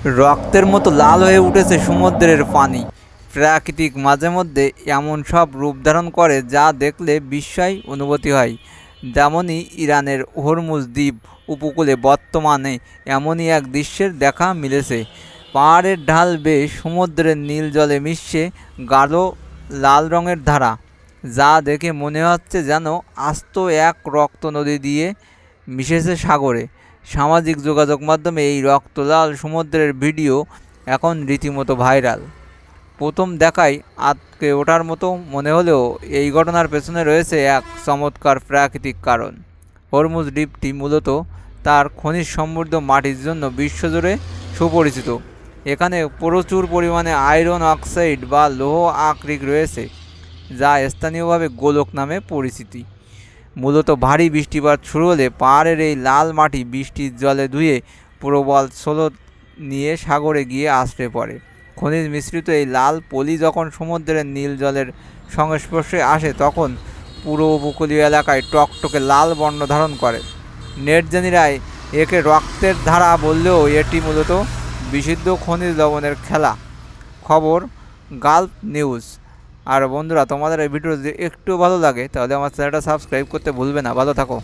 রক্তের মতো লাল হয়ে উঠেছে সমুদ্রের পানি। প্রাকৃতিক মাঝে মধ্যে এমন সব রূপ ধারণ করে যা দেখলে বিস্ময় অনুভূতি হয়। যেমনই ইরানের হরমুজ দ্বীপ উপকূলে বর্তমানে এমনই এক দৃশ্যের দেখা মিলেছে। পাহাড়ের ঢাল বেয়ে সমুদ্রের নীল জলে মিশছে গাঢ় লাল রঙের ধারা, যা দেখে মনে হচ্ছে যেন আস্ত এক রক্ত নদী দিয়ে মিশেছে সাগরে। সামাজিক যোগাযোগ মাধ্যমে এই রক্তলাল সমুদ্রের ভিডিও এখন রীতিমতো ভাইরাল। প্রথম দেখায় আঁতকে ওঠার মতো মনে হলেও এই ঘটনার পেছনে রয়েছে এক চমৎকার প্রাকৃতিক কারণ। হরমুজ দ্বীপটি মূলত তার খনিজ সমৃদ্ধ মাটির জন্য বিশ্বজুড়ে সুপরিচিত। এখানে প্রচুর পরিমাণে আয়রন অক্সাইড বা লৌহ আকরিক রয়েছে, যা স্থানীয়ভাবে গোলক নামে পরিচিতি। মূলত ভারী বৃষ্টিপাত শুরু হলে পাহাড়ের এই লাল মাটি বৃষ্টির জলে ধুয়ে প্রবল স্রোত নিয়ে সাগরে গিয়ে আছড়ে পড়ে। খনিজ মিশ্রিত এই লাল পলি যখন সমুদ্রের নীল জলের সংস্পর্শে আসে তখন পুরো উপকূলীয় এলাকায় টকটকে লাল বর্ণ ধারণ করে। নেটজেনিরা একে রক্তের ধারা বললেও এটি মূলত বিশুদ্ধ খনিজ লবণের খেলা। খবর গালফ নিউজ। আর বন্ধুরা, তোমাদের এই ভিডিও যদি একটু ভালো লাগে তাহলে আমার চ্যানেলটা সাবস্ক্রাইব করতে ভুলবে না। ভালো থাকো।